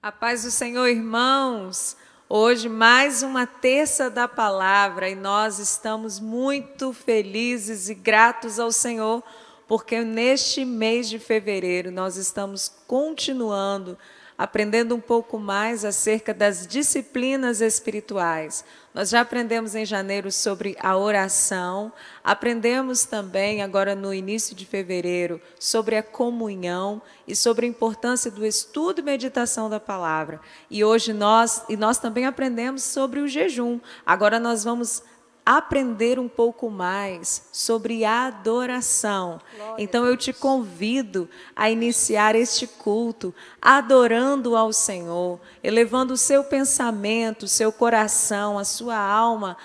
A paz do Senhor, irmãos. Hoje mais uma terça da palavra e nós estamos muito felizes e gratos ao Senhor, porque neste mês de fevereiro nós estamos continuando aprendendo um pouco mais acerca das disciplinas espirituais. Nós já aprendemos em janeiro sobre a oração, aprendemos também agora no início de fevereiro sobre a comunhão e sobre a importância do estudo e meditação da palavra. E hoje nós também aprendemos sobre o jejum. Agora nós vamos aprender um pouco mais sobre a adoração. Então eu te convido a iniciar este culto adorando ao Senhor, elevando o seu pensamento, o seu coração, a sua alma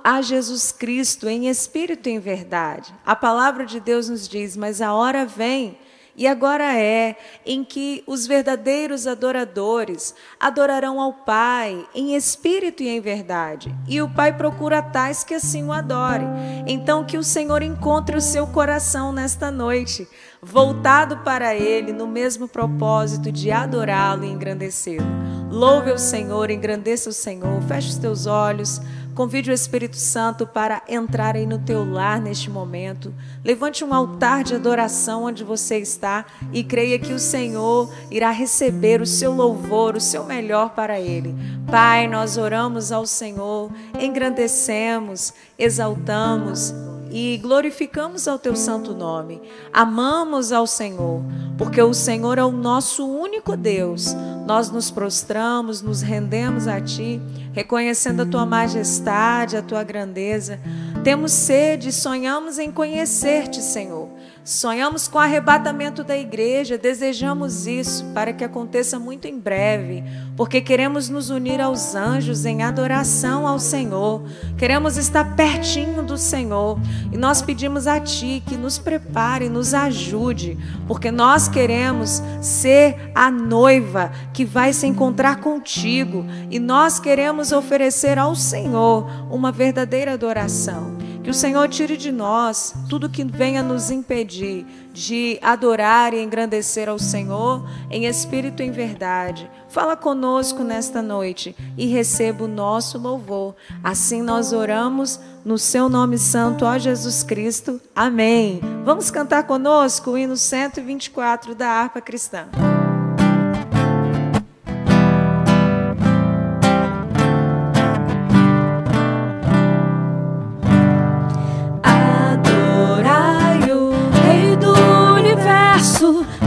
a Jesus Cristo em espírito e em verdade. A palavra de Deus nos diz: mas a hora vem, e agora é, em que os verdadeiros adoradores adorarão ao Pai em espírito e em verdade. E o Pai procura tais que assim o adorem. Então que o Senhor encontre o seu coração nesta noite, voltado para Ele no mesmo propósito de adorá-lo e engrandecê-lo. Louve o Senhor, engrandeça o Senhor, feche os teus olhos. Convide o Espírito Santo para entrar aí no teu lar neste momento. Levante um altar de adoração onde você está e creia que o Senhor irá receber o seu louvor, o seu melhor para Ele. Pai, nós oramos ao Senhor, engrandecemos, exaltamos e glorificamos ao teu santo nome. Amamos ao Senhor, porque o Senhor é o nosso único Deus. Nós nos prostramos, nos rendemos a Ti, reconhecendo a Tua majestade, a Tua grandeza. Temos sede, sonhamos em conhecer-te, Senhor. Sonhamos com o arrebatamento da igreja, desejamos isso para que aconteça muito em breve, porque queremos nos unir aos anjos em adoração ao Senhor. Queremos estar pertinho do Senhor e nós pedimos a Ti que nos prepare, nos ajude, porque nós queremos ser a noiva que vai se encontrar contigo e nós queremos oferecer ao Senhor uma verdadeira adoração. Que o Senhor tire de nós tudo que venha nos impedir de adorar e engrandecer ao Senhor em espírito e em verdade. Fala conosco nesta noite e receba o nosso louvor. Assim nós oramos no seu nome santo, ó Jesus Cristo. Amém. Vamos cantar conosco o hino 124 da harpa cristã.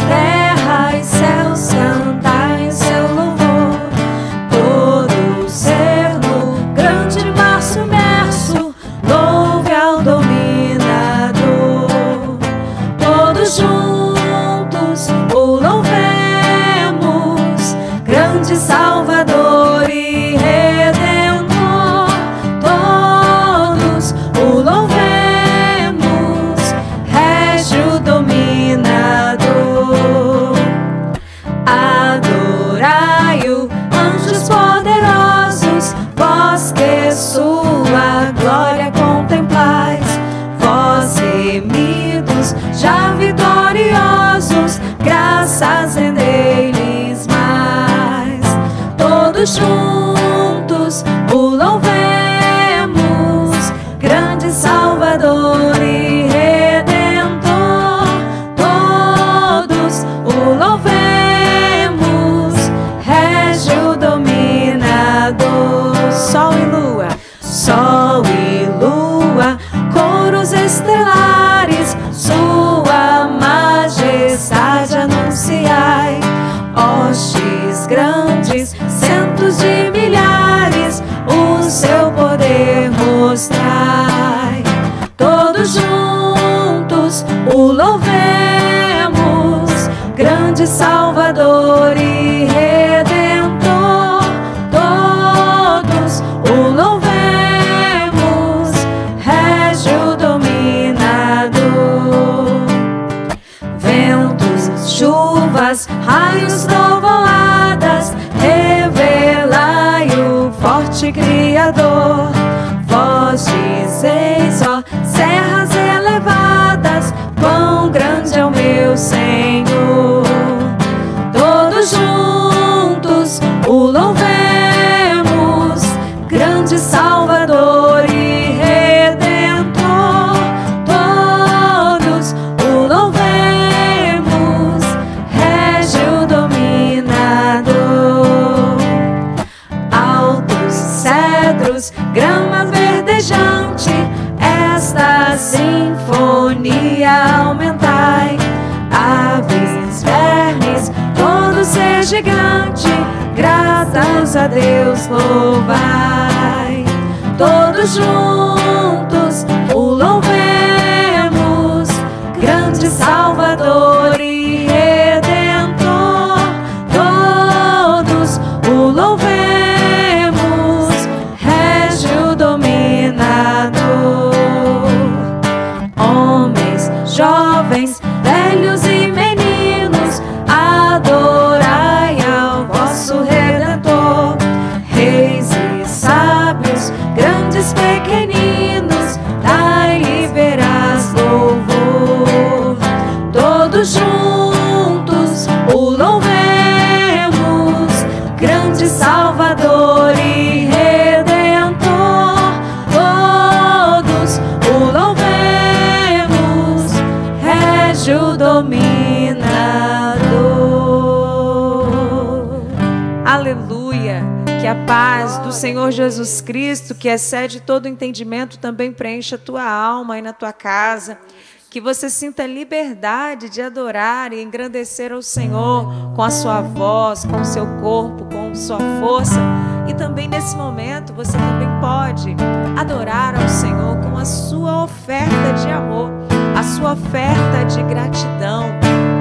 Terra e céus cantar em seu louvor, todo ser no grande mar submerso, louve ao dominador. Todos juntos o louvemos, grande Salvador e Redentor. Todos o louvemos, Régio dominador. Adorai-o, anjos poderosos, vós que sua glória contemplais, vós remidos, já vitoriosos, graças rendei-lhes mais. Todos juntos o louvemos, grande Salvador e Redentor. Todos o louvemos, sol e lua, coros estelares, sua majestade anunciai. Hostes grandes, centos de milhares, o seu poder mostrai. Todos juntos o louvemos, grande Salvador e Redentor. Todos o louvemos, chuvas, raios, trovoadas, revelai o graças a Deus louvai. Todos juntos o louvemos, grande Salvador e Redentor. Todos o louvemos, Régio dominador. Homens, jovens, velhos e meninos, adorai ao vosso Redentor. Reis e sábios, grandes, pequeninos, dai-lhe verás louvor. Todos juntos o louvemos, grande Salvador e Redentor. Todos o louvemos, Régio dominador. Aleluia! Que a paz do Senhor Jesus Cristo, que excede todo entendimento, também preencha a tua alma aí na tua casa. Que você sinta liberdade de adorar e engrandecer ao Senhor com a sua voz, com o seu corpo, com a sua força. E também nesse momento você também pode adorar ao Senhor com a sua oferta de amor, a sua oferta de gratidão.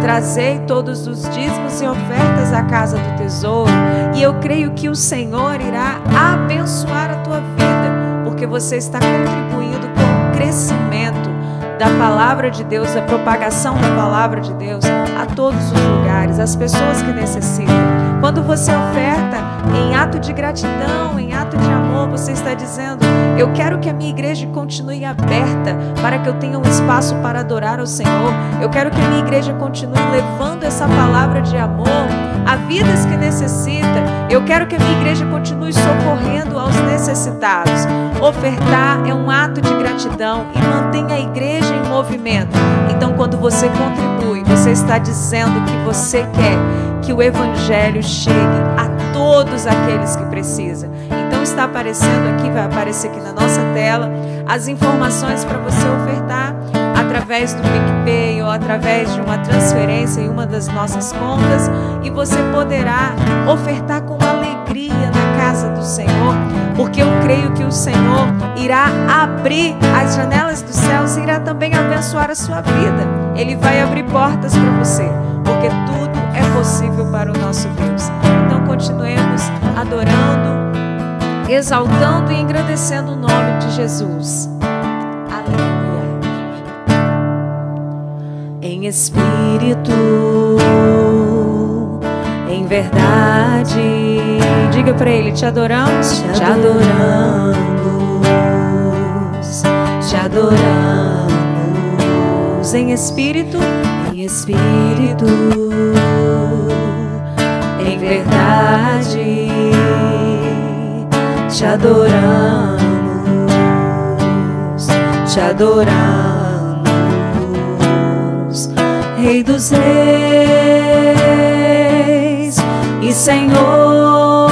Trazei todos os dízimos e ofertas à casa do tesouro, e eu creio que o Senhor irá abençoar a tua vida, porque você está contribuindo com o crescimento da palavra de Deus, da propagação da palavra de Deus a todos os lugares, as pessoas que necessitam. Quando você oferta em ato de gratidão, em ato de amor, você está dizendo: eu quero que a minha igreja continue aberta para que eu tenha um espaço para adorar ao Senhor. Eu quero que a minha igreja continue levando essa palavra de amor a vidas que necessitam. Eu quero que a minha igreja continue socorrendo aos necessitados. Ofertar é um ato de gratidão e mantém a igreja em movimento. Então, quando você contribui, você está dizendo que você quer que o evangelho chegue a todos aqueles que precisam. Então está aparecendo aqui, vai aparecer aqui na nossa tela as informações para você ofertar através do PicPay ou através de uma transferência em uma das nossas contas, e você poderá ofertar com alegria na casa do Senhor, porque eu creio que o Senhor irá abrir as janelas dos céus e irá também abençoar a sua vida. Ele vai abrir portas para você, porque tudo é possível para o nosso Deus. Então continuemos adorando, exaltando e engrandecendo o nome de Jesus. Aleluia. Em espírito, em verdade, diga para ele: te adoramos, te adoramos, te adoramos. Em espírito, em espírito, em verdade, te adoramos, te adoramos. Rei dos reis e Senhor,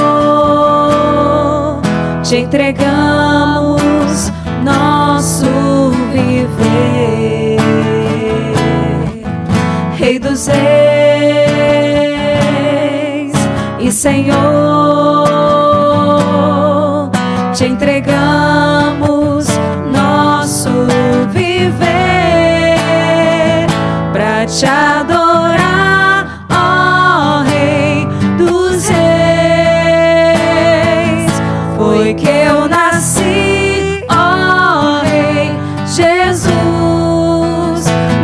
te entregamos nosso viver. Rei dos reis e Senhor, te entregamos nosso viver pra te adorar, ó Rei dos reis. Foi que eu nasci, ó Rei Jesus.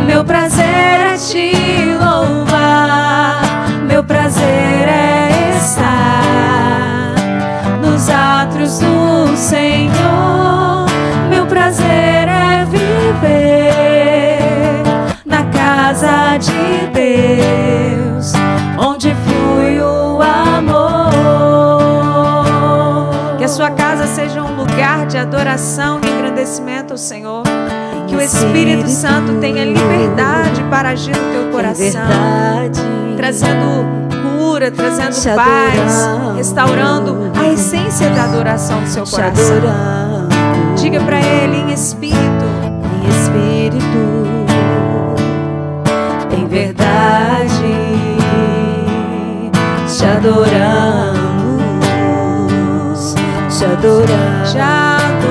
Meu prazer é te louvar, meu prazer é estar nos átrios do Senhor. Meu prazer é viver na casa de Deus, onde flui o amor. Que a sua casa seja um lugar de adoração e engrandecimento ao Senhor. Que o Espírito Santo tenha liberdade para agir no teu coração, trazendo cura, trazendo paz, restaurando a essência da adoração do seu coração. Diga para ele: em espírito, em verdade, te adoramos, te adoramos,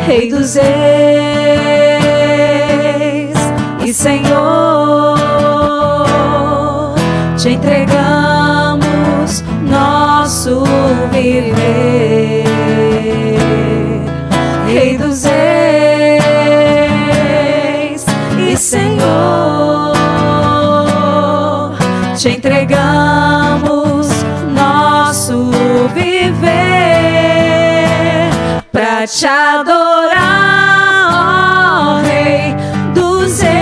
Rei dos Reis e Senhor, te entregamos nosso viver. Rei dos Reis e Senhor, te entregamos nosso viver pra te adorar, ó Rei dos Reis.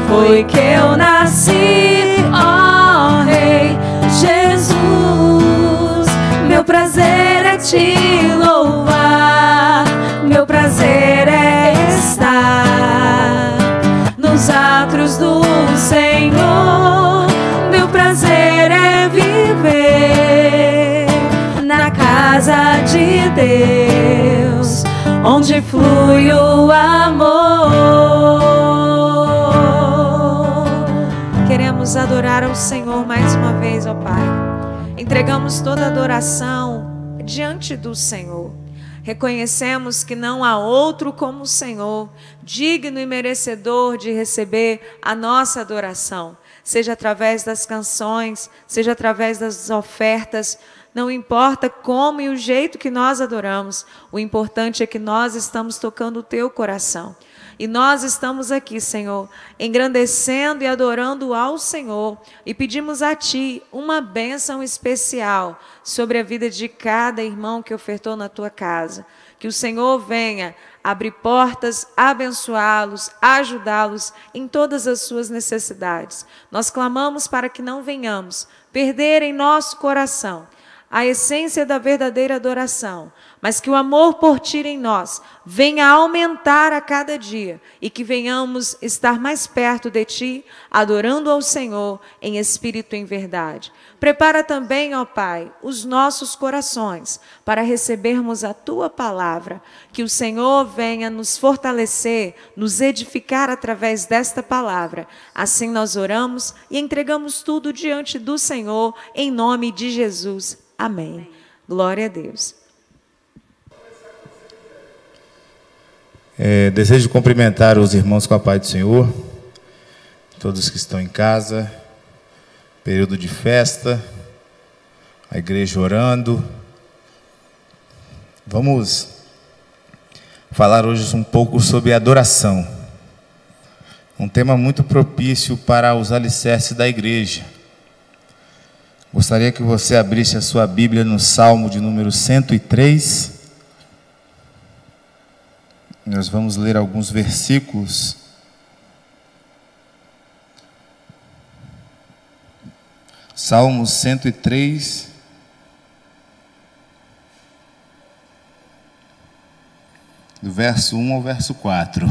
Foi que eu nasci, ó Rei Jesus. Meu prazer é te louvar, meu prazer é estar nos átrios do Senhor. Meu prazer é viver na casa de Deus, onde flui o amor. Queremos adorar ao Senhor mais uma vez, ó Pai. Entregamos toda a adoração diante do Senhor. Reconhecemos que não há outro como o Senhor, digno e merecedor de receber a nossa adoração, seja através das canções, seja através das ofertas. Não importa como e o jeito que nós adoramos, o importante é que nós estamos tocando o teu coração. E nós estamos aqui, Senhor, engrandecendo e adorando ao Senhor, e pedimos a Ti uma bênção especial sobre a vida de cada irmão que ofertou na Tua casa. Que o Senhor venha abrir portas, abençoá-los, ajudá-los em todas as suas necessidades. Nós clamamos para que não venhamos perder em nosso coração a essência da verdadeira adoração, mas que o amor por Ti em nós venha aumentar a cada dia e que venhamos estar mais perto de Ti, adorando ao Senhor em espírito e em verdade. Prepara também, ó Pai, os nossos corações para recebermos a Tua palavra, que o Senhor venha nos fortalecer, nos edificar através desta palavra. Assim nós oramos e entregamos tudo diante do Senhor, em nome de Jesus. Amém. Glória a Deus. Desejo cumprimentar os irmãos com a paz do Senhor, todos que estão em casa, período de festa, a igreja orando. Vamos falar hoje um pouco sobre adoração, um tema muito propício para os alicerces da igreja. Gostaria que você abrisse a sua Bíblia no Salmo de número 103. Nós vamos ler alguns versículos. Salmo 103. Do verso 1 ao verso 4.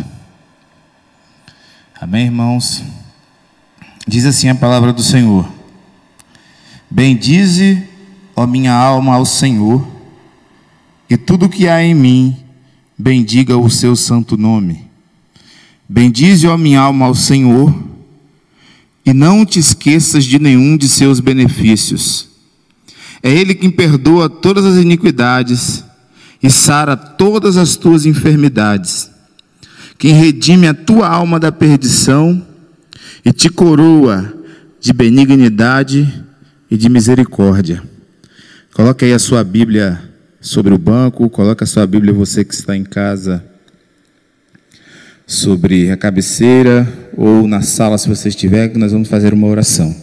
Amém, irmãos? Diz assim a palavra do Senhor: Bendize, ó minha alma, ao Senhor, e tudo que há em mim, bendiga o seu santo nome. Bendize, ó minha alma, ao Senhor, e não te esqueças de nenhum de seus benefícios. É Ele quem perdoa todas as iniquidades e sara todas as tuas enfermidades, quem redime a tua alma da perdição e te coroa de benignidade e de misericórdia. Coloque aí a sua Bíblia sobre o banco, coloque a sua Bíblia, você que está em casa, sobre a cabeceira ou na sala, se você estiver, que nós vamos fazer uma oração.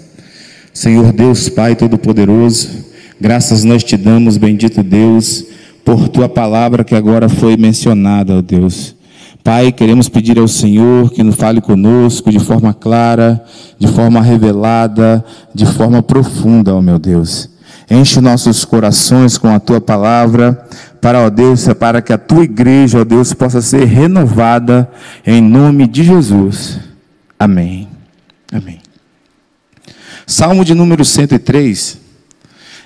Senhor Deus, Pai Todo-Poderoso, graças nós te damos, bendito Deus, por tua palavra que agora foi mencionada, ó Deus. Pai, queremos pedir ao Senhor que nos fale conosco de forma clara, de forma revelada, de forma profunda, ó meu Deus. Enche nossos corações com a tua palavra, para, ó Deus, para que a tua igreja, ó Deus, possa ser renovada em nome de Jesus. Amém. Amém. Salmo de número 103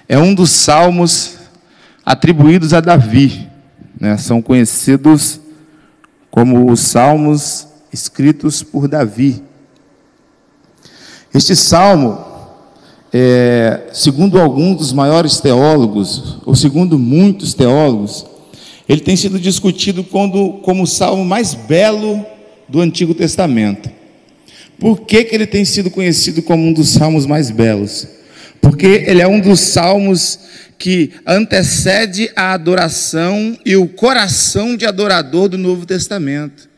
é um dos salmos atribuídos a Davi, né? São conhecidos como os salmos escritos por Davi. Este salmo, segundo alguns dos maiores teólogos, ou segundo muitos teólogos, ele tem sido discutido como o salmo mais belo do Antigo Testamento. Por que ele tem sido conhecido como um dos salmos mais belos? Porque ele é um dos salmos que antecede a adoração e o coração de adorador do Novo Testamento.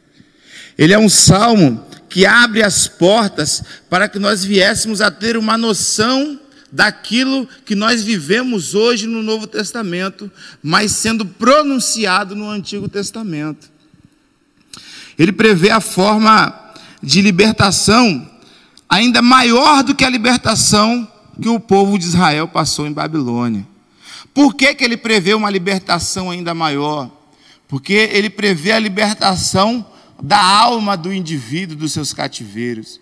Ele é um salmo que abre as portas para que nós viéssemos a ter uma noção daquilo que nós vivemos hoje no Novo Testamento, mas sendo pronunciado no Antigo Testamento. Ele prevê a forma de libertação ainda maior do que a libertação que o povo de Israel passou em Babilônia. Por que ele prevê uma libertação ainda maior? Porque ele prevê a libertação da alma do indivíduo dos seus cativeiros.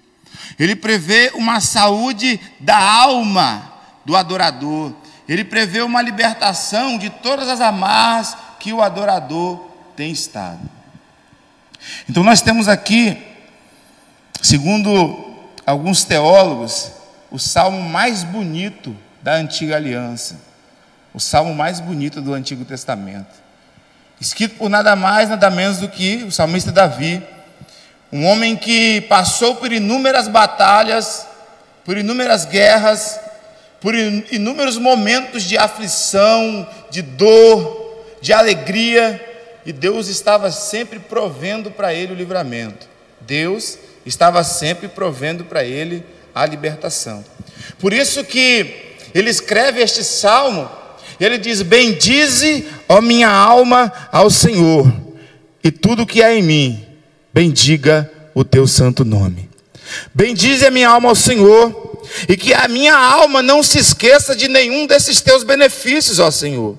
Ele prevê uma saúde da alma do adorador. Ele prevê uma libertação de todas as amarras que o adorador tem estado. Então nós temos aqui, segundo alguns teólogos, o salmo mais bonito da Antiga Aliança, o salmo mais bonito do Antigo Testamento, escrito por nada mais, nada menos do que o salmista Davi, um homem que passou por inúmeras batalhas, por inúmeras guerras, por inúmeros momentos de aflição, de dor, de alegria, e Deus estava sempre provendo para ele o livramento. Deus estava sempre provendo para ele a libertação. Por isso que ele escreve este salmo, ele diz: bendize, ó minha alma, ao Senhor, e tudo que há em mim, bendiga o teu santo nome. Bendize a minha alma ao Senhor, e que a minha alma não se esqueça de nenhum desses teus benefícios, ó Senhor.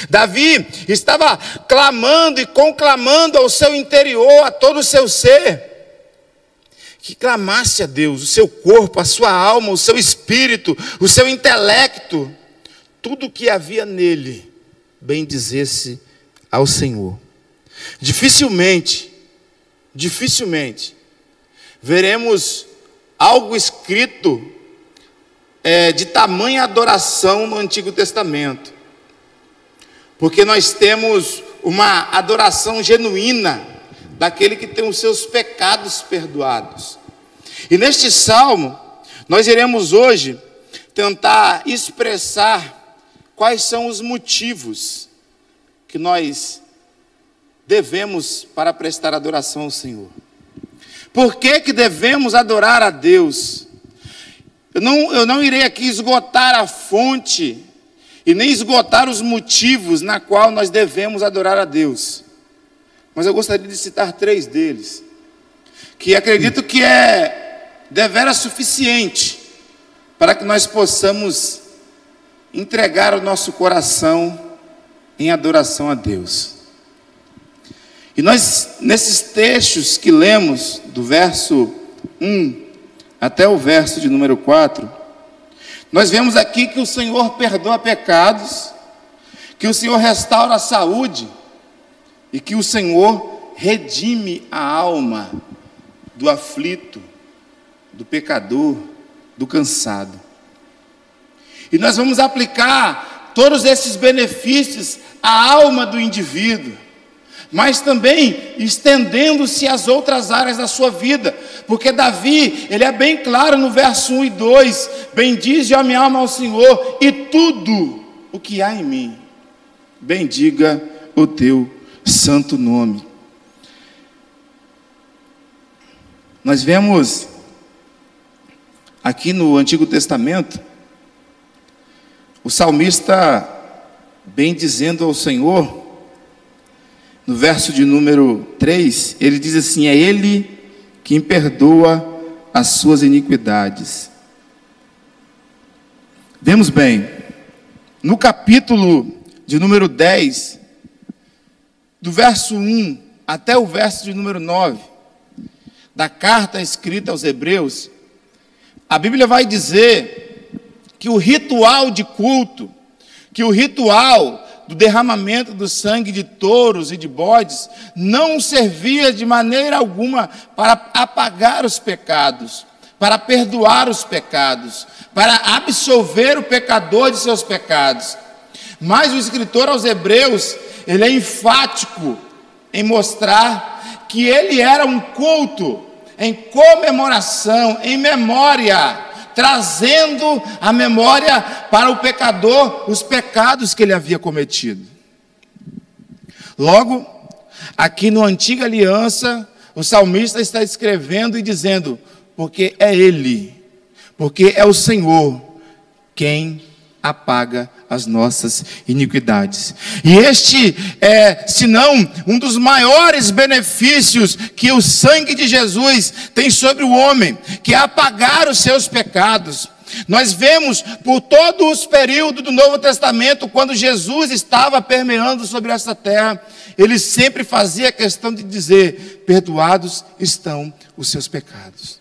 Davi estava clamando e conclamando ao seu interior, a todo o seu ser, que clamasse a Deus, o seu corpo, a sua alma, o seu espírito, o seu intelecto, tudo que havia nele, bendizesse ao Senhor. Dificilmente veremos algo escrito de tamanha adoração no Antigo Testamento, porque nós temos uma adoração genuína daquele que tem os seus pecados perdoados. E neste salmo, nós iremos hoje tentar expressar quais são os motivos que nós devemos para prestar adoração ao Senhor. Por que devemos adorar a Deus? Eu não irei aqui esgotar a fonte e nem esgotar os motivos na qual nós devemos adorar a Deus. Mas eu gostaria de citar 3 deles, que acredito que é deveras suficiente para que nós possamos entregar o nosso coração em adoração a Deus. E nós, nesses textos que lemos, do verso 1 até o verso de número 4, nós vemos aqui que o Senhor perdoa pecados, que o Senhor restaura a saúde, e que o Senhor redime a alma do aflito, do pecador, do cansado. E nós vamos aplicar todos esses benefícios à alma do indivíduo, mas também estendendo-se às outras áreas da sua vida, porque Davi, ele é bem claro no verso 1 e 2, bendize a minha alma ao Senhor, e tudo o que há em mim, bendiga o teu santo nome. Nós vemos aqui no Antigo Testamento o salmista bendizendo ao Senhor. No verso de número 3, ele diz assim: é Ele quem perdoa as suas iniquidades. Vemos bem, no capítulo de número 10, do verso 1 até o verso de número 9, da carta escrita aos Hebreus, a Bíblia vai dizer que o ritual de culto, que o ritual do derramamento do sangue de touros e de bodes, não servia de maneira alguma para apagar os pecados, para perdoar os pecados, para absolver o pecador de seus pecados. Mas o escritor aos Hebreus, ele é enfático em mostrar que ele era um culto em comemoração, em memória, trazendo à memória para o pecador os pecados que ele havia cometido. Logo, aqui na Antiga Aliança, o salmista está escrevendo e dizendo: porque é Ele, porque é o Senhor quem apaga as nossas iniquidades. E este é, se não um dos maiores benefícios que o sangue de Jesus tem sobre o homem, que é apagar os seus pecados. Nós vemos por todos os períodos do Novo Testamento, quando Jesus estava permeando sobre essa terra, ele sempre fazia questão de dizer: perdoados estão os seus pecados.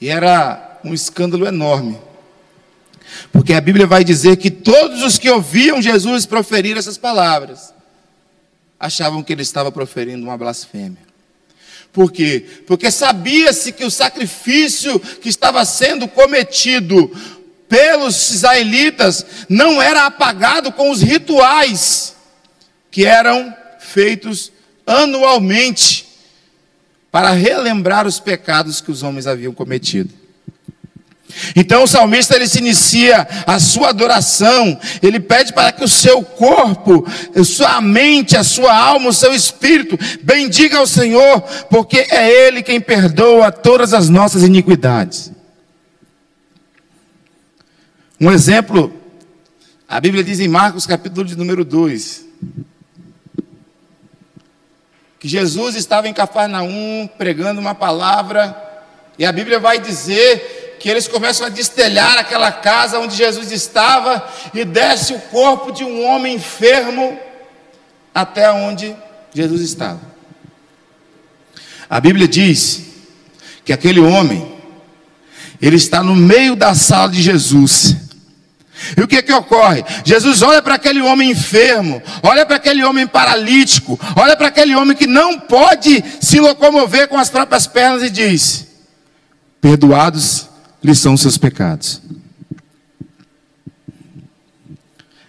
E era um escândalo enorme, porque a Bíblia vai dizer que todos os que ouviam Jesus proferir essas palavras achavam que ele estava proferindo uma blasfêmia. Por quê? Porque sabia-se que o sacrifício que estava sendo cometido pelos israelitas não era apagado com os rituais que eram feitos anualmente para relembrar os pecados que os homens haviam cometido. Então o salmista, ele se inicia a sua adoração, ele pede para que o seu corpo, a sua mente, a sua alma, o seu espírito bendiga ao Senhor, porque é Ele quem perdoa todas as nossas iniquidades. Um exemplo, a Bíblia diz em Marcos capítulo de número 2, que Jesus estava em Cafarnaum pregando uma palavra, e a Bíblia vai dizer que eles começam a destelhar aquela casa onde Jesus estava, e desce o corpo de um homem enfermo até onde Jesus estava. A Bíblia diz que aquele homem, ele está no meio da sala de Jesus. E o que ocorre? Jesus olha para aquele homem enfermo, olha para aquele homem paralítico, olha para aquele homem que não pode se locomover com as próprias pernas e diz: perdoados lhes são os seus pecados.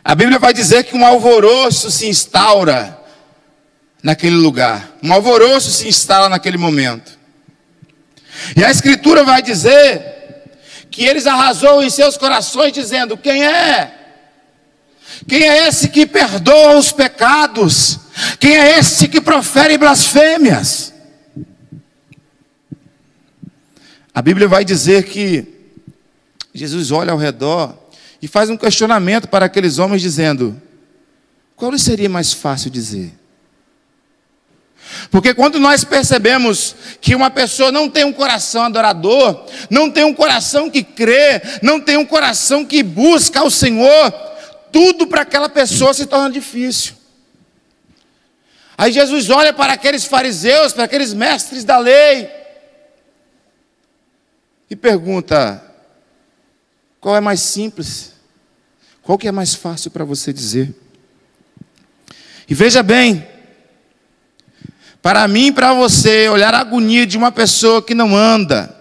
A Bíblia vai dizer que um alvoroço se instaura naquele lugar. Um alvoroço se instala naquele momento. E a Escritura vai dizer que eles arrasou em seus corações dizendo: quem é? Quem é esse que perdoa os pecados? Quem é esse que profere blasfêmias? A Bíblia vai dizer que Jesus olha ao redor e faz um questionamento para aqueles homens dizendo: qual lhe seria mais fácil dizer? Porque quando nós percebemos que uma pessoa não tem um coração adorador, não tem um coração que crê, não tem um coração que busca ao Senhor, tudo para aquela pessoa se torna difícil. Aí Jesus olha para aqueles fariseus, para aqueles mestres da lei, e pergunta: qual é mais simples? Qual que é mais fácil para você dizer? E veja bem, para mim e para você, olhar a agonia de uma pessoa que não anda,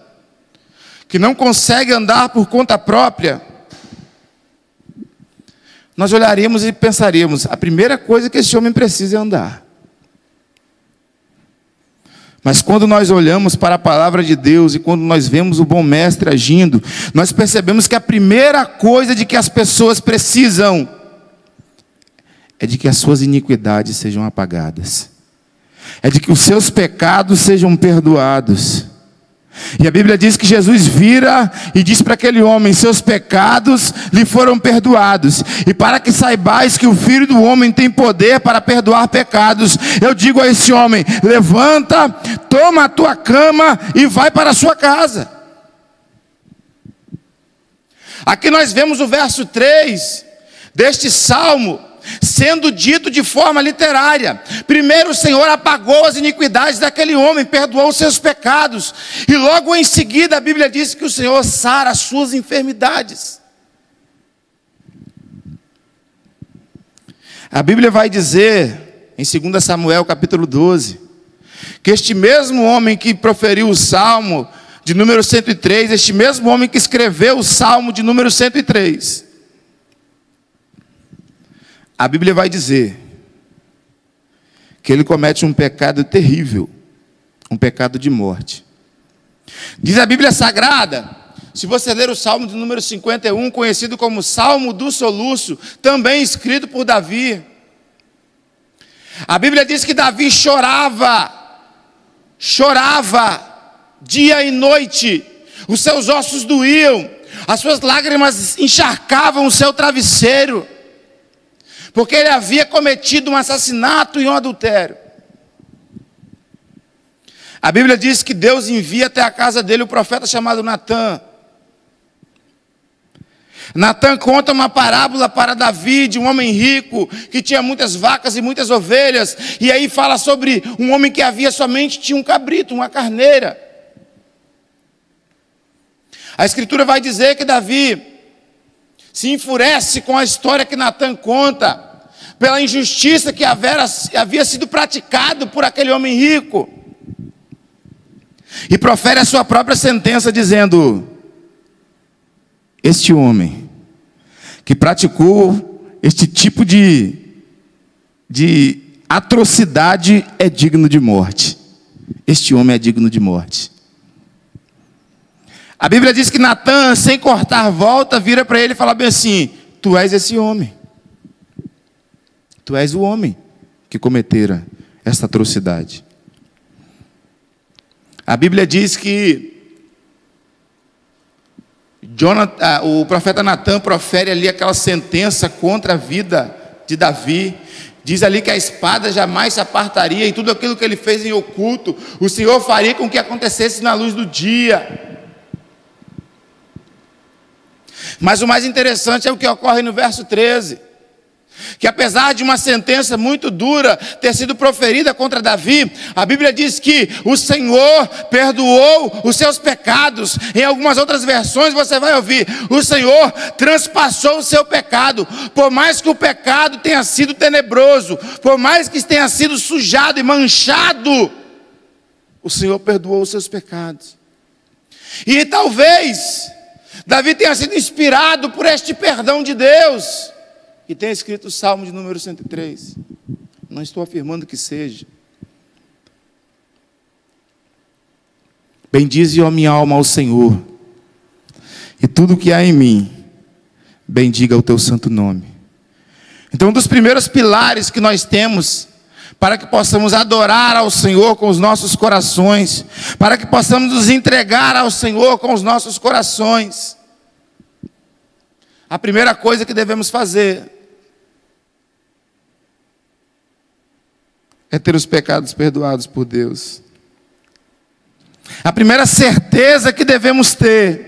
que não consegue andar por conta própria, nós olharíamos e pensaríamos: a primeira coisa que esse homem precisa é andar. Mas quando nós olhamos para a palavra de Deus e quando nós vemos o bom mestre agindo, nós percebemos que a primeira coisa de que as pessoas precisam é de que as suas iniquidades sejam apagadas, é de que os seus pecados sejam perdoados. E a Bíblia diz que Jesus vira e diz para aquele homem: seus pecados lhe foram perdoados. E para que saibais que o Filho do Homem tem poder para perdoar pecados, eu digo a esse homem: levanta, toma a tua cama e vai para a sua casa. Aqui nós vemos o verso 3 deste salmo sendo dito de forma literária. Primeiro o Senhor apagou as iniquidades daquele homem, perdoou os seus pecados, e logo em seguida a Bíblia diz que o Senhor sara as suas enfermidades. A Bíblia vai dizer em 2 Samuel capítulo 12 que este mesmo homem que proferiu o salmo de número 103, este mesmo homem que escreveu o Salmo de número 103, a Bíblia vai dizer que ele comete um pecado terrível, um pecado de morte. Diz a Bíblia Sagrada, se você ler o Salmo de número 51, conhecido como Salmo do Soluço, também escrito por Davi, a Bíblia diz que Davi chorava dia e noite, os seus ossos doíam, as suas lágrimas encharcavam o seu travesseiro, porque ele havia cometido um assassinato e um adultério. A Bíblia diz que Deus envia até a casa dele o profeta chamado Natã. Natã conta uma parábola para Davi de um homem rico que tinha muitas vacas e muitas ovelhas, e aí fala sobre um homem que tinha um cabrito, uma carneira. A Escritura vai dizer que Davi se enfurece com a história que Natã conta, pela injustiça que havia sido praticado por aquele homem rico, e profere a sua própria sentença dizendo: este homem que praticou este tipo de atrocidade é digno de morte. Este homem é digno de morte. A Bíblia diz que Natã, sem cortar volta, vira para ele e fala bem assim: tu és esse homem. Tu és o homem que cometera esta atrocidade. A Bíblia diz que o profeta Natã profere ali aquela sentença contra a vida de Davi. Diz ali que a espada jamais se apartaria, e tudo aquilo que ele fez em oculto, o Senhor faria com que acontecesse na luz do dia. Mas o mais interessante é o que ocorre no verso 13. Que apesar de uma sentença muito dura ter sido proferida contra Davi, a Bíblia diz que o Senhor perdoou os seus pecados. Em algumas outras versões você vai ouvir: o Senhor transpassou o seu pecado. Por mais que o pecado tenha sido tenebroso, por mais que tenha sido sujado e manchado, o Senhor perdoou os seus pecados. E talvez Davi tenha sido inspirado por este perdão de Deus e tem escrito o Salmo de número 103. Não estou afirmando que seja. Bendize, ó minha alma, ao Senhor, e tudo que há em mim, bendiga o teu santo nome. Então, um dos primeiros pilares que nós temos para que possamos adorar ao Senhor com os nossos corações, para que possamos nos entregar ao Senhor com os nossos corações, a primeira coisa que devemos fazer é ter os pecados perdoados por Deus. A primeira certeza que devemos ter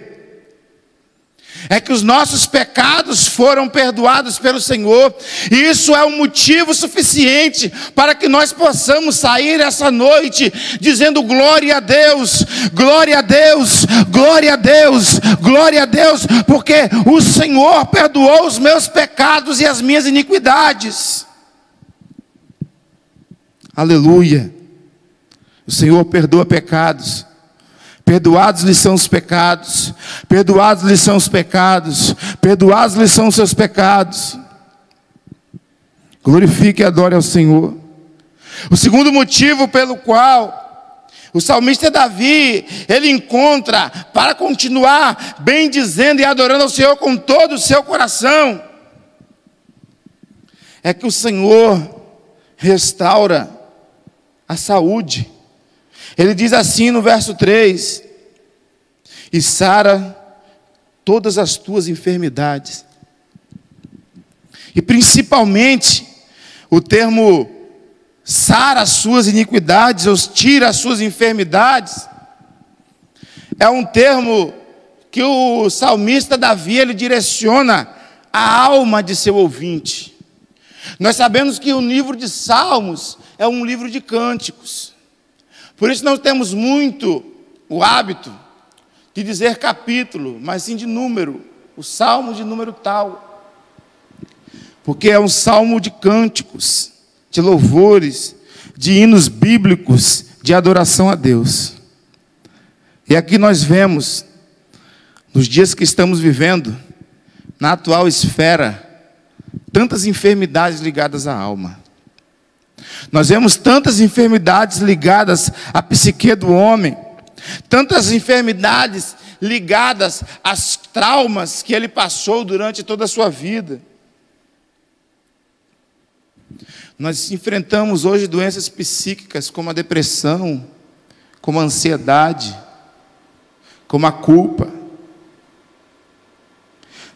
é que os nossos pecados foram perdoados pelo Senhor, e isso é um motivo suficiente para que nós possamos sair essa noite dizendo: glória a Deus, glória a Deus, glória a Deus, glória a Deus, porque o Senhor perdoou os meus pecados e as minhas iniquidades. Aleluia. O Senhor perdoa pecados. Perdoados lhes são os pecados, perdoados lhes são os pecados, perdoados lhes são os seus pecados. Glorifique e adore ao Senhor. O segundo motivo pelo qual o salmista Davi, ele encontra para continuar bem dizendo e adorando ao Senhor com todo o seu coração, é que o Senhor restaura a saúde. Ele diz assim no verso 3: e sara todas as tuas enfermidades. E principalmente o termo sara as suas iniquidades, ou tira as suas enfermidades, é um termo que o salmista Davi, ele direciona a alma de seu ouvinte. Nós sabemos que o livro de Salmos é um livro de cânticos. Por isso não temos muito o hábito de dizer capítulo, mas sim de número. O salmo de número tal. Porque é um salmo de cânticos, de louvores, de hinos bíblicos, de adoração a Deus. E aqui nós vemos, nos dias que estamos vivendo, na atual esfera, tantas enfermidades ligadas à alma. Nós vemos tantas enfermidades ligadas à psique do homem, tantas enfermidades ligadas às traumas que ele passou durante toda a sua vida. Nós enfrentamos hoje doenças psíquicas como a depressão, como a ansiedade, como a culpa.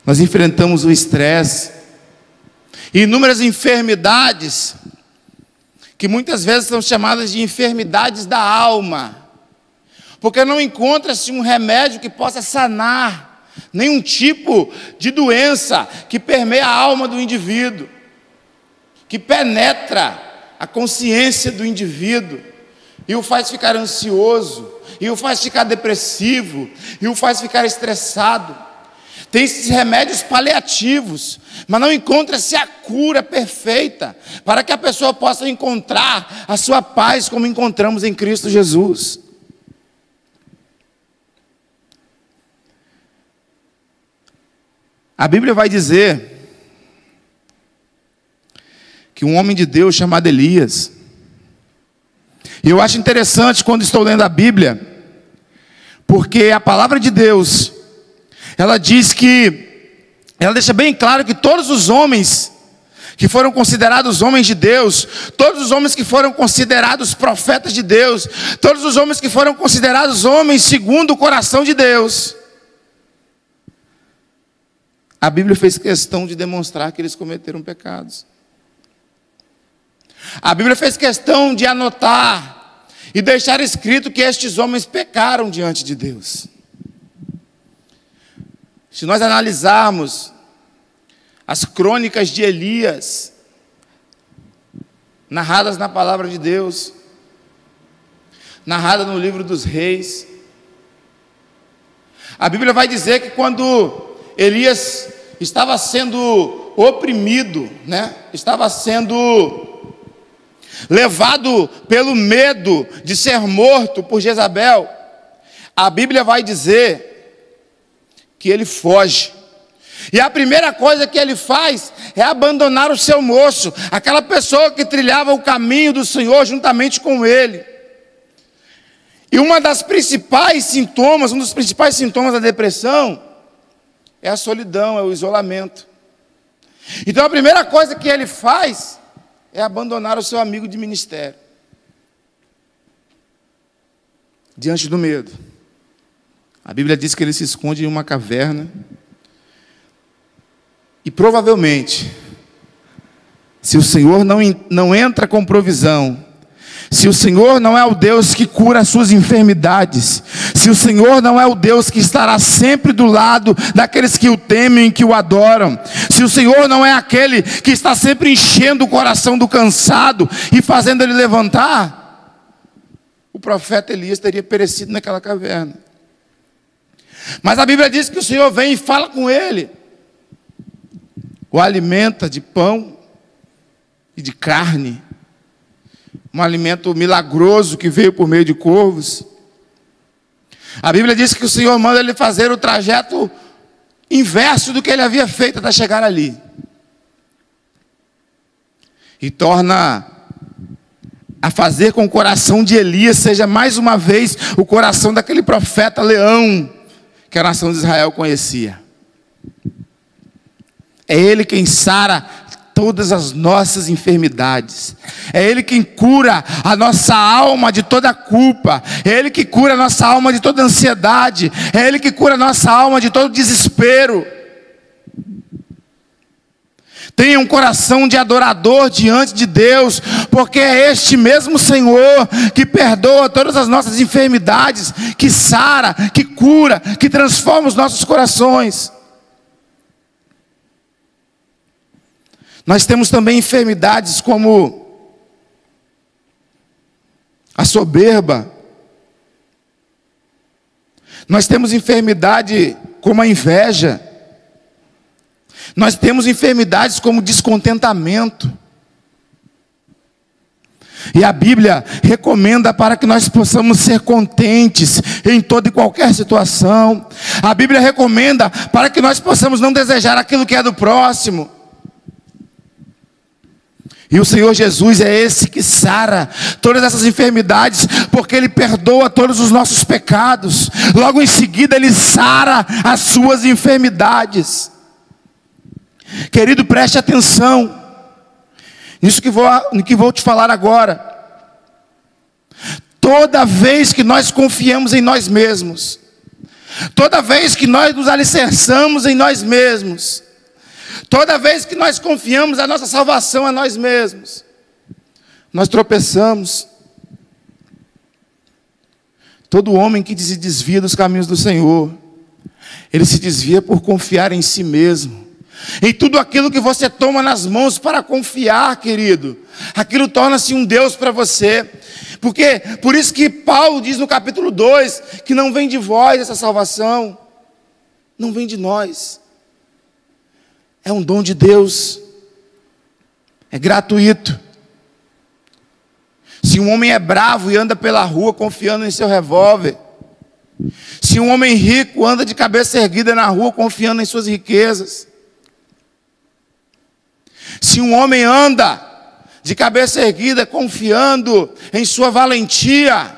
Nós enfrentamos o estresse e inúmeras enfermidades que muitas vezes são chamadas de enfermidades da alma, porque não encontra-se um remédio que possa sanar nenhum tipo de doença que permeia a alma do indivíduo, que penetra a consciência do indivíduo e o faz ficar ansioso, e o faz ficar depressivo, e o faz ficar estressado. Tem esses remédios paliativos, mas não encontra-se a cura perfeita para que a pessoa possa encontrar a sua paz como encontramos em Cristo Jesus. A Bíblia vai dizer que um homem de Deus chamado Elias, e eu acho interessante quando estou lendo a Bíblia, porque a palavra de Deus, ela diz que, ela deixa bem claro que todos os homens que foram considerados homens de Deus, todos os homens que foram considerados profetas de Deus, todos os homens que foram considerados homens segundo o coração de Deus, a Bíblia fez questão de demonstrar que eles cometeram pecados. A Bíblia fez questão de anotar e deixar escrito que estes homens pecaram diante de Deus. Se nós analisarmos as crônicas de Elias, narradas na palavra de Deus, narrada no livro dos reis, a Bíblia vai dizer que quando Elias estava sendo oprimido, estava sendo levado pelo medo de ser morto por Jezabel, a Bíblia vai dizer que ele foge. E a primeira coisa que ele faz é abandonar o seu moço, aquela pessoa que trilhava o caminho do Senhor juntamente com ele. E um dos principais sintomas da depressão é a solidão, é o isolamento. Então a primeira coisa que ele faz é abandonar o seu amigo de ministério, diante do medo. A Bíblia diz que ele se esconde em uma caverna, e provavelmente, se o Senhor não entra com provisão, se o Senhor não é o Deus que cura as suas enfermidades, se o Senhor não é o Deus que estará sempre do lado daqueles que o temem, que o adoram, se o Senhor não é aquele que está sempre enchendo o coração do cansado e fazendo ele levantar, o profeta Elias teria perecido naquela caverna. Mas a Bíblia diz que o Senhor vem e fala com ele, o alimenta de pão e de carne, um alimento milagroso que veio por meio de corvos. A Bíblia diz que o Senhor manda ele fazer o trajeto inverso do que ele havia feito até chegar ali. E torna a fazer com o coração de Elias seja mais uma vez o coração daquele profeta leão que a nação de Israel conhecia. É ele quem sara todas as nossas enfermidades. É Ele quem cura a nossa alma de toda culpa. É Ele que cura a nossa alma de toda ansiedade. É Ele que cura a nossa alma de todo desespero. Tenha um coração de adorador diante de Deus, porque é este mesmo Senhor que perdoa todas as nossas enfermidades, que sara, que cura, que transforma os nossos corações. Nós temos também enfermidades como a soberba. Nós temos enfermidade como a inveja. Nós temos enfermidades como descontentamento. E a Bíblia recomenda para que nós possamos ser contentes em toda e qualquer situação. A Bíblia recomenda para que nós possamos não desejar aquilo que é do próximo. E o Senhor Jesus é esse que sara todas essas enfermidades, porque Ele perdoa todos os nossos pecados. Logo em seguida Ele sara as suas enfermidades. Querido, preste atenção nisso que vou te falar agora. Toda vez que nós confiamos em nós mesmos, toda vez que nós nos alicerçamos em nós mesmos, toda vez que nós confiamos a nossa salvação a nós mesmos, nós tropeçamos. Todo homem que se desvia dos caminhos do Senhor, ele se desvia por confiar em si mesmo. Em tudo aquilo que você toma nas mãos para confiar, querido, aquilo torna-se um Deus para você. Porque, por isso que Paulo diz no capítulo 2, que não vem de vós essa salvação, não vem de nós. É um dom de Deus, é gratuito. Se um homem é bravo e anda pela rua confiando em seu revólver, se um homem rico anda de cabeça erguida na rua confiando em suas riquezas, se um homem anda de cabeça erguida confiando em sua valentia,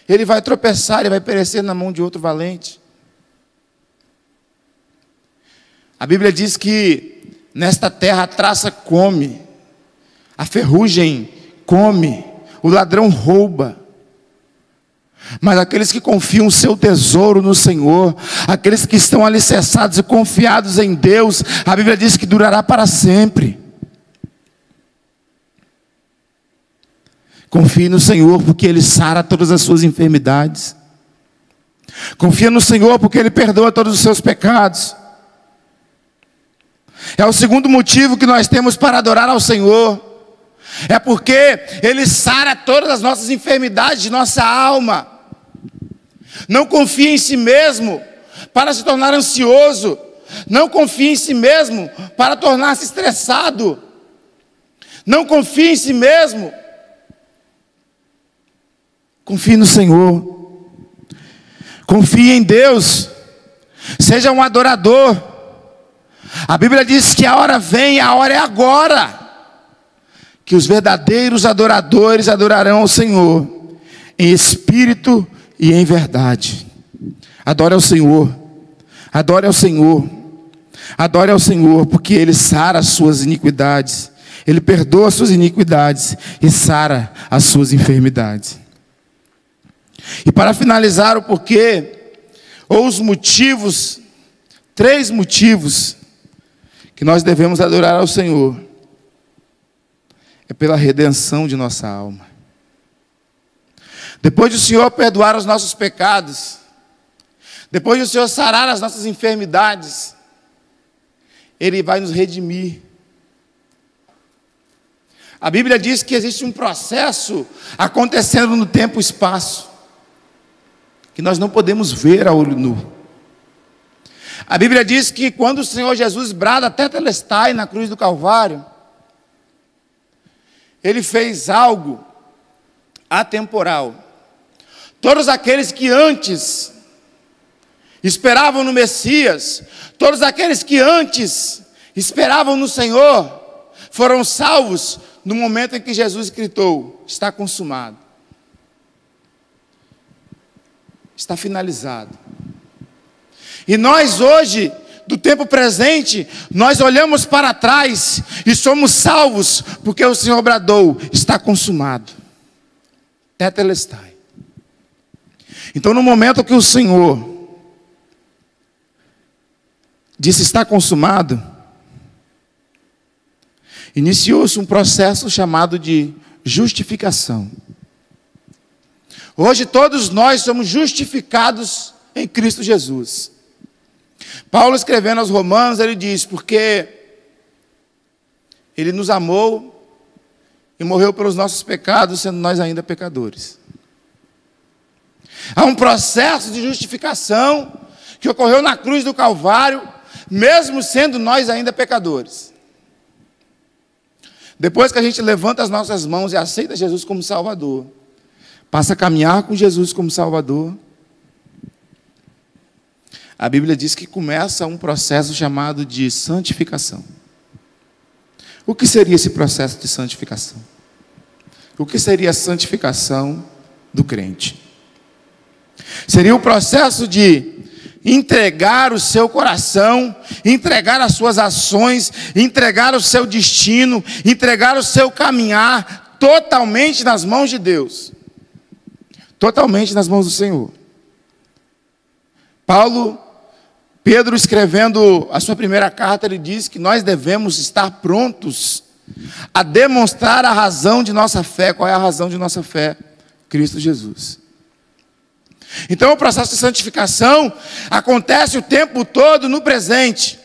ele vai tropeçar, ele vai perecer na mão de outro valente. A Bíblia diz que nesta terra a traça come, a ferrugem come, o ladrão rouba. Mas aqueles que confiam o seu tesouro no Senhor, aqueles que estão alicerçados e confiados em Deus, a Bíblia diz que durará para sempre. Confie no Senhor, porque Ele sara todas as suas enfermidades. Confia no Senhor, porque Ele perdoa todos os seus pecados. É o segundo motivo que nós temos para adorar ao Senhor. É porque Ele sara todas as nossas enfermidades de nossa alma. Não confie em si mesmo para se tornar ansioso. Não confie em si mesmo para tornar-se estressado. Não confie em si mesmo. Confie no Senhor. Confie em Deus. Seja um adorador. A Bíblia diz que a hora vem, a hora é agora, que os verdadeiros adoradores adorarão ao Senhor em espírito e em verdade. Adore ao Senhor. Adore ao Senhor. Adore ao Senhor, porque Ele sara as suas iniquidades. Ele perdoa as suas iniquidades e sara as suas enfermidades. E para finalizar o porquê, ou os motivos, 3 motivos que nós devemos adorar ao Senhor, é pela redenção de nossa alma. Depois de o Senhor perdoar os nossos pecados, depois de o Senhor sarar as nossas enfermidades, Ele vai nos redimir. A Bíblia diz que existe um processo acontecendo no tempo e espaço, que nós não podemos ver a olho nu. A Bíblia diz que quando o Senhor Jesus brada tetelestai na cruz do Calvário, Ele fez algo atemporal. Todos aqueles que antes esperavam no Messias, todos aqueles que antes esperavam no Senhor, foram salvos no momento em que Jesus gritou: está consumado. Está finalizado. E nós hoje, do tempo presente, nós olhamos para trás e somos salvos, porque o Senhor bradou: está consumado. Tetelestai. Então, no momento que o Senhor disse está consumado, iniciou-se um processo chamado de justificação. Hoje todos nós somos justificados em Cristo Jesus. Paulo, escrevendo aos Romanos, ele diz: porque Ele nos amou e morreu pelos nossos pecados, sendo nós ainda pecadores. Há um processo de justificação que ocorreu na cruz do Calvário, mesmo sendo nós ainda pecadores. depois que a gente levanta as nossas mãos e aceita Jesus como Salvador, passa a caminhar com Jesus como Salvador, a Bíblia diz que começa um processo chamado de santificação. O que seria esse processo de santificação? O que seria a santificação do crente? Seria o processo de entregar o seu coração, entregar as suas ações, entregar o seu destino, entregar o seu caminhar totalmente nas mãos de Deus. Totalmente nas mãos do Senhor. Pedro, escrevendo a sua primeira carta, ele diz que nós devemos estar prontos a demonstrar a razão de nossa fé. Qual é a razão de nossa fé? Cristo Jesus. Então o processo de santificação acontece o tempo todo no presente.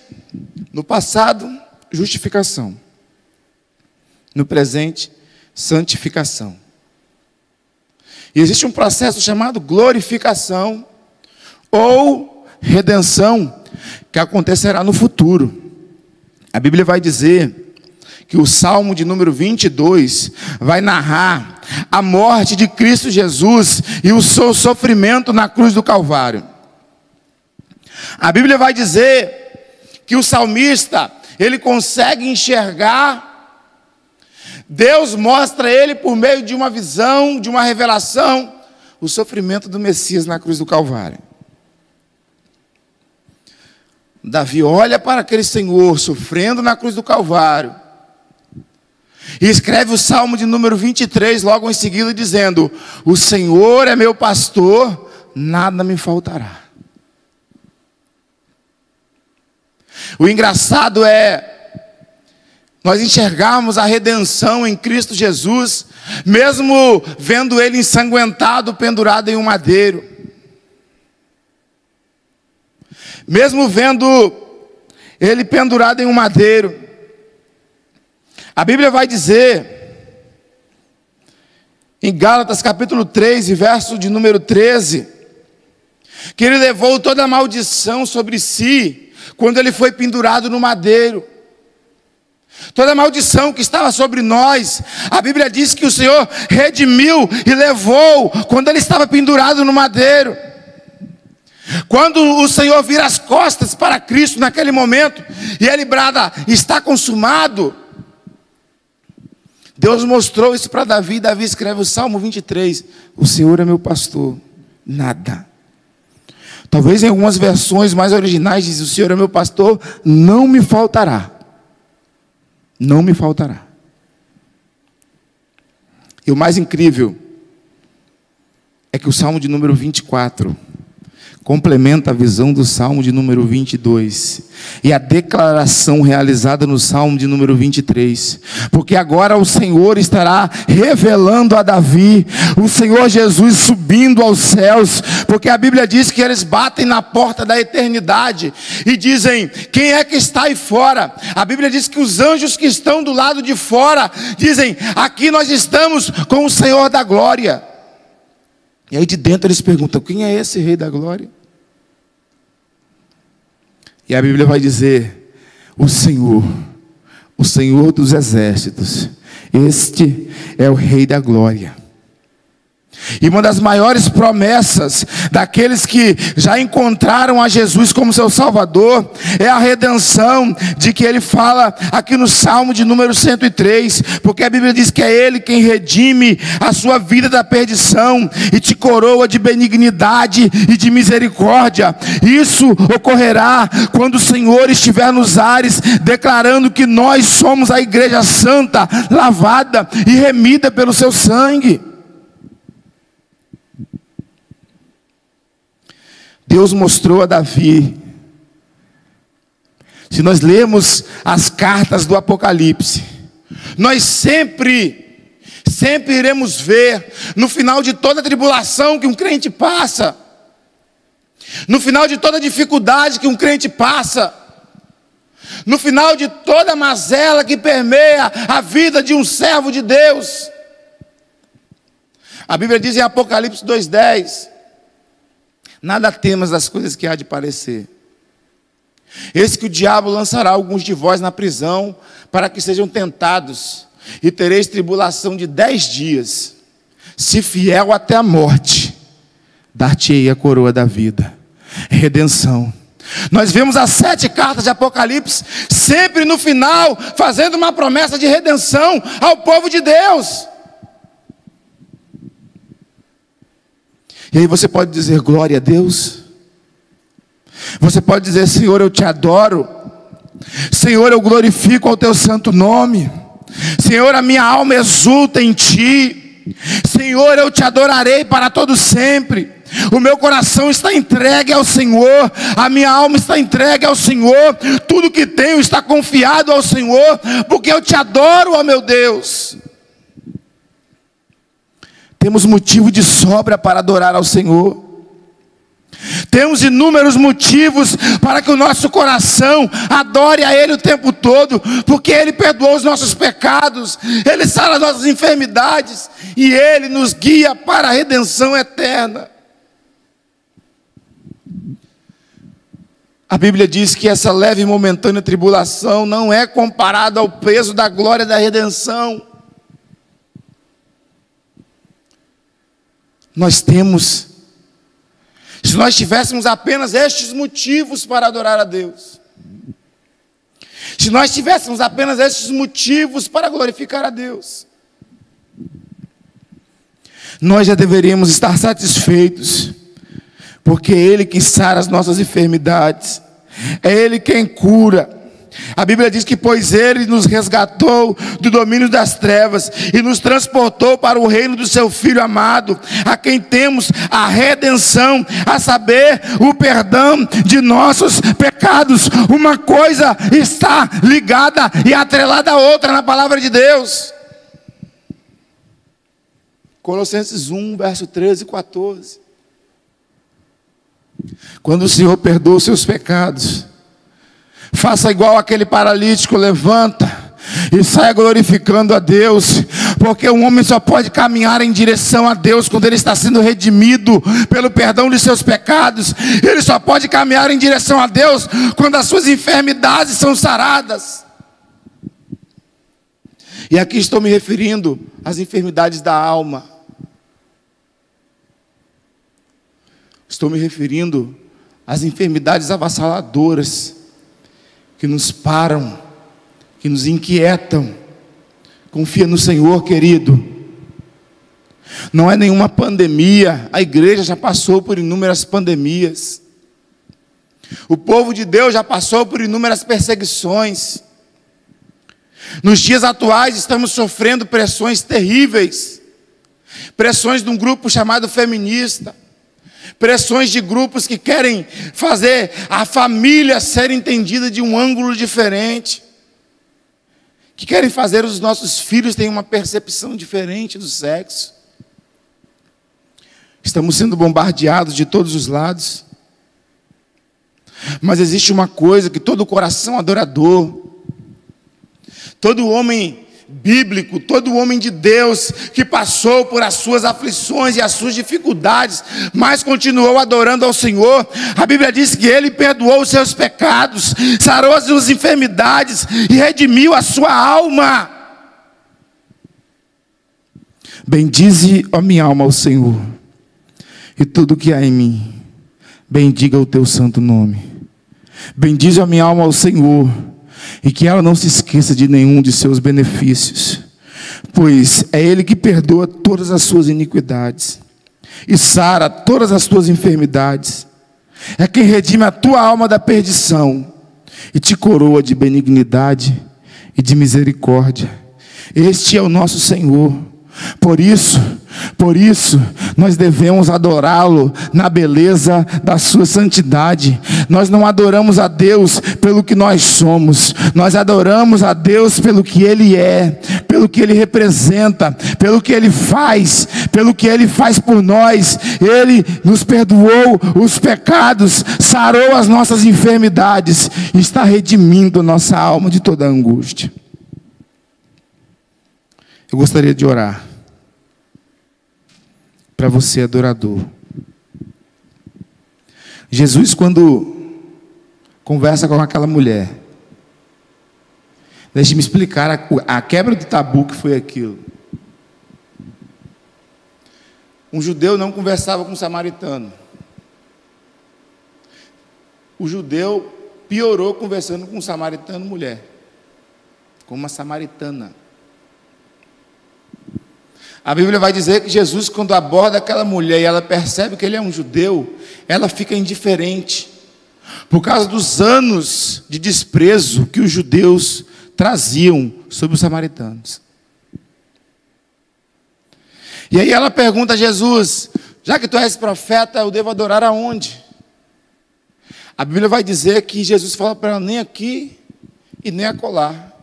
No passado, justificação. No presente, santificação. E existe um processo chamado glorificação ou redenção, que acontecerá no futuro. A Bíblia vai dizer que o Salmo de número 22 vai narrar a morte de Cristo Jesus e o seu sofrimento na cruz do Calvário. A Bíblia vai dizer que o salmista, ele consegue enxergar, Deus mostra a ele por meio de uma visão, de uma revelação, o sofrimento do Messias na cruz do Calvário. Davi olha para aquele Senhor sofrendo na cruz do Calvário e escreve o Salmo de número 23 logo em seguida dizendo: o Senhor é meu pastor, nada me faltará. O engraçado é nós enxergarmos a redenção em Cristo Jesus, mesmo vendo Ele ensanguentado, pendurado em um madeiro. Mesmo vendo Ele pendurado em um madeiro. A Bíblia vai dizer, em Gálatas capítulo 3, verso de número 13, que Ele levou toda a maldição sobre si, quando Ele foi pendurado no madeiro. Toda a maldição que estava sobre nós, a Bíblia diz que o Senhor redimiu e levou, quando Ele estava pendurado no madeiro. Quando o Senhor vira as costas para Cristo naquele momento, e Ele brada, está consumado, Deus mostrou isso para Davi. Davi escreve o Salmo 23, o Senhor é meu pastor, nada. Talvez em algumas versões mais originais diz: o Senhor é meu pastor, não me faltará. Não me faltará. E o mais incrível é que o Salmo de número 24 complementa a visão do Salmo de número 22 e a declaração realizada no Salmo de número 23, porque agora o Senhor estará revelando a Davi o Senhor Jesus subindo aos céus, porque a Bíblia diz que eles batem na porta da eternidade e dizem: quem é que está aí fora? A Bíblia diz que os anjos que estão do lado de fora dizem: aqui nós estamos com o Senhor da glória. E aí de dentro eles perguntam: quem é esse Rei da glória? E a Bíblia vai dizer: o Senhor dos exércitos, este é o Rei da glória. E uma das maiores promessas daqueles que já encontraram a Jesus como seu Salvador é a redenção, de que ele fala aqui no Salmo de número 103, porque a Bíblia diz que é Ele quem redime a sua vida da perdição e te coroa de benignidade e de misericórdia. Isso ocorrerá quando o Senhor estiver nos ares, declarando que nós somos a igreja santa, lavada e remida pelo seu sangue. Deus mostrou a Davi. Se nós lermos as cartas do Apocalipse, nós sempre iremos ver, no final de toda tribulação que um crente passa, no final de toda dificuldade que um crente passa, no final de toda mazela que permeia a vida de um servo de Deus, a Bíblia diz em Apocalipse 2:10: nada temas das coisas que há de parecer. Eis que o diabo lançará alguns de vós na prisão, para que sejam tentados, e tereis tribulação de 10 dias. Se fiel até a morte, dar-te-ei a coroa da vida. Redenção. Nós vemos as 7 cartas de Apocalipse, sempre no final, fazendo uma promessa de redenção ao povo de Deus. E aí você pode dizer glória a Deus. Você pode dizer: Senhor, eu te adoro. Senhor, eu glorifico ao teu santo nome. Senhor, a minha alma exulta em ti. Senhor, eu te adorarei para todo sempre. O meu coração está entregue ao Senhor, a minha alma está entregue ao Senhor, tudo que tenho está confiado ao Senhor, porque eu te adoro, ó meu Deus. Temos motivo de sobra para adorar ao Senhor. Temos inúmeros motivos para que o nosso coração adore a Ele o tempo todo, porque Ele perdoou os nossos pecados, Ele sara as nossas enfermidades, e Ele nos guia para a redenção eterna. A Bíblia diz que essa leve e momentânea tribulação não é comparada ao peso da glória da redenção. Se nós tivéssemos apenas estes motivos para adorar a Deus, se nós tivéssemos apenas estes motivos para glorificar a Deus, nós já deveríamos estar satisfeitos, porque é Ele que sara as nossas enfermidades, é Ele quem cura. A Bíblia diz que pois Ele nos resgatou do domínio das trevas e nos transportou para o reino do seu Filho amado, a quem temos a redenção, a saber, o perdão de nossos pecados. Uma coisa está ligada e atrelada à outra na palavra de Deus. Colossenses 1, verso 13 e 14. Quando o Senhor perdoa os seus pecados, faça igual aquele paralítico, levanta e saia glorificando a Deus, porque um homem só pode caminhar em direção a Deus quando ele está sendo redimido pelo perdão de seus pecados. Ele só pode caminhar em direção a Deus quando as suas enfermidades são saradas. E aqui estou me referindo às enfermidades da alma. Estou me referindo às enfermidades avassaladoras que nos param, que nos inquietam. Confia no Senhor, querido. Não é nenhuma pandemia. A igreja já passou por inúmeras pandemias. O povo de Deus já passou por inúmeras perseguições. Nos dias atuais estamos sofrendo pressões terríveis. Pressões de um grupo chamado feminista. Pressões de grupos que querem fazer a família ser entendida de um ângulo diferente. Que querem fazer os nossos filhos terem uma percepção diferente do sexo. Estamos sendo bombardeados de todos os lados. Mas existe uma coisa que todo coração adorador, todo homem bíblico, todo homem de Deus que passou por as suas aflições e as suas dificuldades, mas continuou adorando ao Senhor. A Bíblia diz que Ele perdoou os seus pecados, sarou as suas enfermidades e redimiu a sua alma. Bendize, ó minha alma, ao Senhor, e tudo que há em mim, bendiga o teu santo nome. Bendize a minha alma ao Senhor, e que ela não se esqueça de nenhum de seus benefícios, pois é Ele que perdoa todas as suas iniquidades e sara todas as tuas enfermidades. É quem redime a tua alma da perdição e te coroa de benignidade e de misericórdia. Este é o nosso Senhor. Por isso, nós devemos adorá-lo na beleza da sua santidade. Nós não adoramos a Deus pelo que nós somos, nós adoramos a Deus pelo que Ele é, pelo que Ele representa, pelo que Ele faz por nós. Ele nos perdoou os pecados, sarou as nossas enfermidades, e está redimindo nossa alma de toda angústia. Eu gostaria de orar para você, adorador. Jesus, quando conversa com aquela mulher, Deixe-me explicar a quebra de tabu que foi aquilo. Um judeu não conversava com um samaritano. O judeu piorou conversando com um samaritano mulher, com uma samaritana. A Bíblia vai dizer que Jesus, quando aborda aquela mulher e ela percebe que ele é um judeu, ela fica indiferente, por causa dos anos de desprezo que os judeus traziam sobre os samaritanos. E aí ela pergunta a Jesus: já que tu és profeta, eu devo adorar aonde? A Bíblia vai dizer que Jesus fala para ela: nem aqui e nem acolá.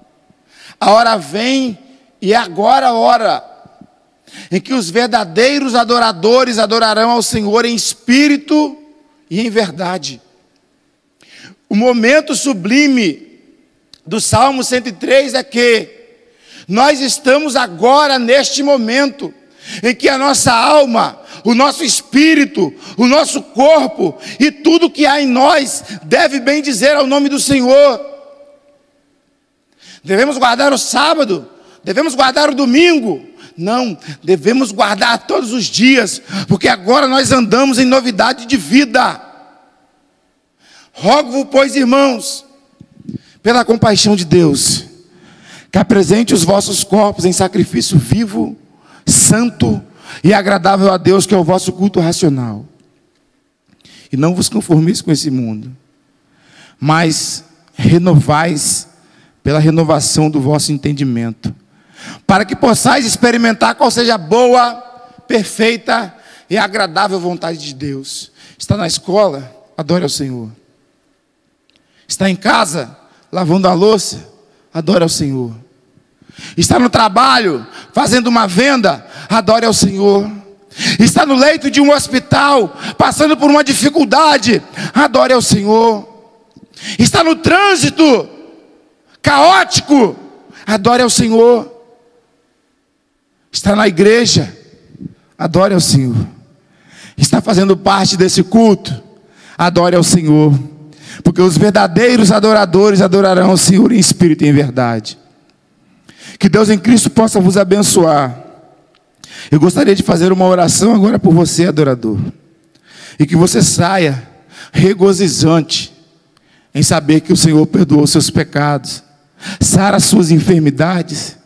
A hora vem, e é agora a hora, em que os verdadeiros adoradores adorarão ao Senhor em espírito e em verdade. O momento sublime do Salmo 103 é que nós estamos agora neste momento em que a nossa alma, o nosso espírito, o nosso corpo e tudo que há em nós deve bem dizer ao nome do Senhor. Devemos guardar o sábado, devemos guardar o domingo. Não, devemos guardar todos os dias, porque agora nós andamos em novidade de vida. Rogo-vos, pois, irmãos, pela compaixão de Deus, que apresente os vossos corpos em sacrifício vivo, santo e agradável a Deus, que é o vosso culto racional. E não vos conformeis com esse mundo, mas renovais pela renovação do vosso entendimento, para que possais experimentar qual seja a boa, perfeita e agradável vontade de Deus. Está na escola? Adore ao Senhor. Está em casa, lavando a louça? Adore ao Senhor. Está no trabalho, fazendo uma venda? Adore ao Senhor. Está no leito de um hospital, passando por uma dificuldade? Adore ao Senhor. Está no trânsito caótico? Adore ao Senhor. Está na igreja? Adore ao Senhor. Está fazendo parte desse culto? Adore ao Senhor. Porque os verdadeiros adoradores adorarão ao Senhor em espírito e em verdade. Que Deus em Cristo possa vos abençoar. Eu gostaria de fazer uma oração agora por você, adorador. E que você saia regozijante em saber que o Senhor perdoou seus pecados, sara as suas enfermidades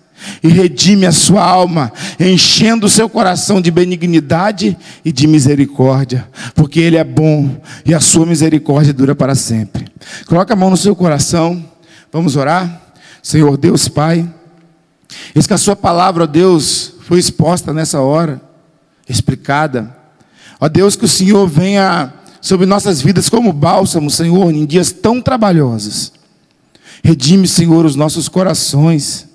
e redime a sua alma, enchendo o seu coração de benignidade e de misericórdia, porque Ele é bom e a sua misericórdia dura para sempre. Coloca a mão no seu coração, vamos orar. Senhor Deus Pai, eis que a sua palavra, ó Deus, foi exposta nessa hora, explicada. Ó Deus, que o Senhor venha sobre nossas vidas como bálsamo, Senhor, em dias tão trabalhosos. Redime, Senhor, os nossos corações.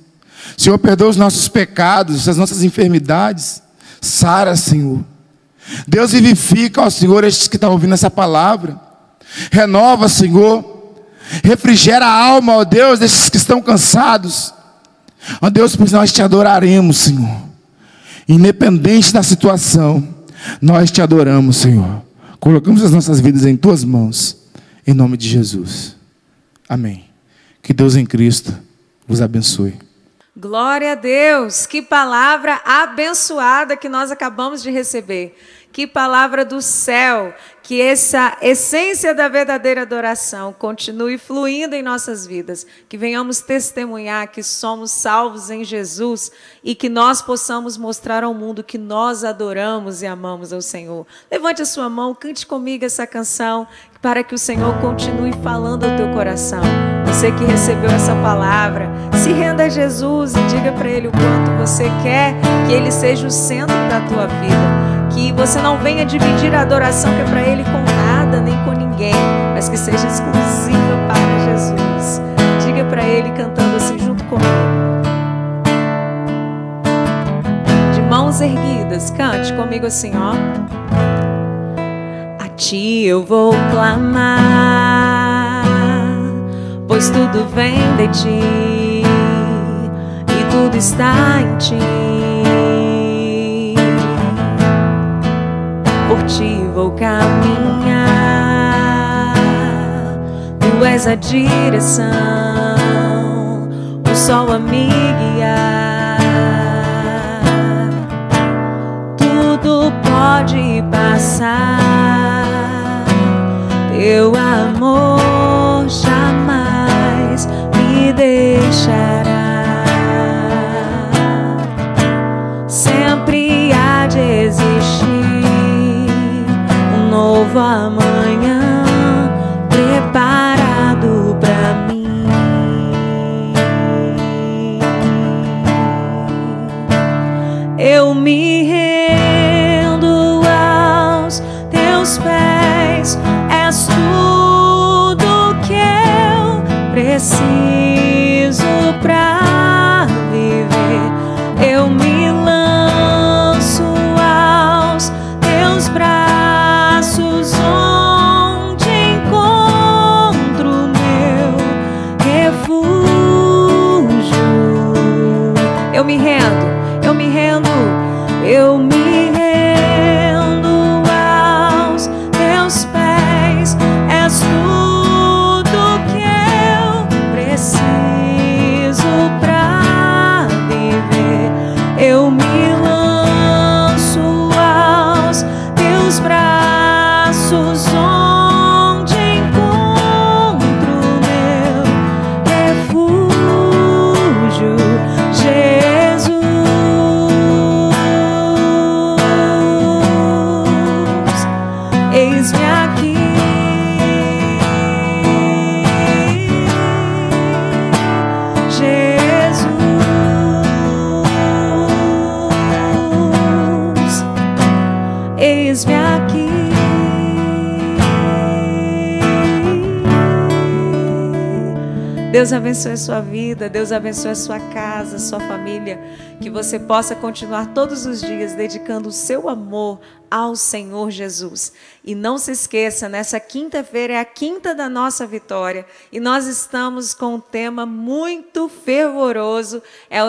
Senhor, perdoa os nossos pecados, as nossas enfermidades. Sara, Senhor. Deus, vivifica, ó Senhor, estes que estão ouvindo essa palavra. Renova, Senhor. Refrigera a alma, ó Deus, destes que estão cansados. Ó Deus, pois nós te adoraremos, Senhor. Independente da situação, nós te adoramos, Senhor. Colocamos as nossas vidas em tuas mãos, em nome de Jesus. Amém. Que Deus em Cristo vos abençoe. Glória a Deus, que palavra abençoada que nós acabamos de receber. Que palavra do céu, que essa essência da verdadeira adoração continue fluindo em nossas vidas, que venhamos testemunhar que somos salvos em Jesus e que nós possamos mostrar ao mundo que nós adoramos e amamos ao Senhor. Levante a sua mão, cante comigo essa canção, para que o Senhor continue falando ao teu coração. Você que recebeu essa palavra, se renda a Jesus e diga para Ele o quanto você quer que Ele seja o centro da tua vida. Que você não venha dividir a adoração que é para Ele com nada, nem com ninguém, mas que seja exclusiva para Jesus. Diga para Ele cantando assim junto comigo. De mãos erguidas, cante comigo assim, ó. A Ti eu vou clamar, pois tudo vem de Ti e tudo está em Ti. Por Ti vou caminhar, Tu és a direção, o sol a me guiar. Tudo pode passar, teu amor jamais me deixará. Sempre há de existir um novo amanhã preparado pra mim. Eu me rendo aos teus pés, és tudo que eu preciso pra viver. Eu me lanço aos teus braços, onde encontro meu refúgio. Eu me rendo, eu me rendo, eu me rendo aos teus pés, és tudo que eu preciso pra viver. Eu me lanço aos teus braços, onde encontro meu refúgio, Jesus. Eis-me aqui, Jesus. Eis-me aqui. Deus abençoe a sua vida, Deus abençoe a sua casa, a sua família, que você possa continuar todos os dias dedicando o seu amor ao Senhor Jesus. E não se esqueça, nessa quinta-feira é a quinta da nossa vitória e nós estamos com um tema muito fervoroso,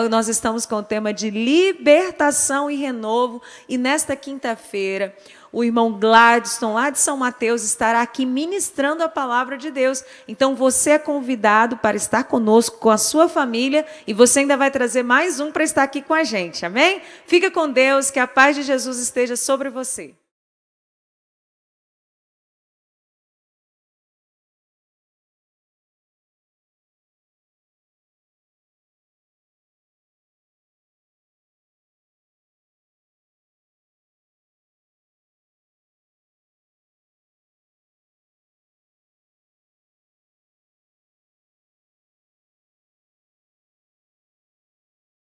nós estamos com o tema de libertação e renovo, e nesta quinta-feira o irmão Gladstone, lá de São Mateus, estará aqui ministrando a palavra de Deus. Então você é convidado para estar conosco, com a sua família, e você ainda vai trazer mais um para estar aqui com a gente, amém? Fica com Deus, que a paz de Jesus esteja sobre você.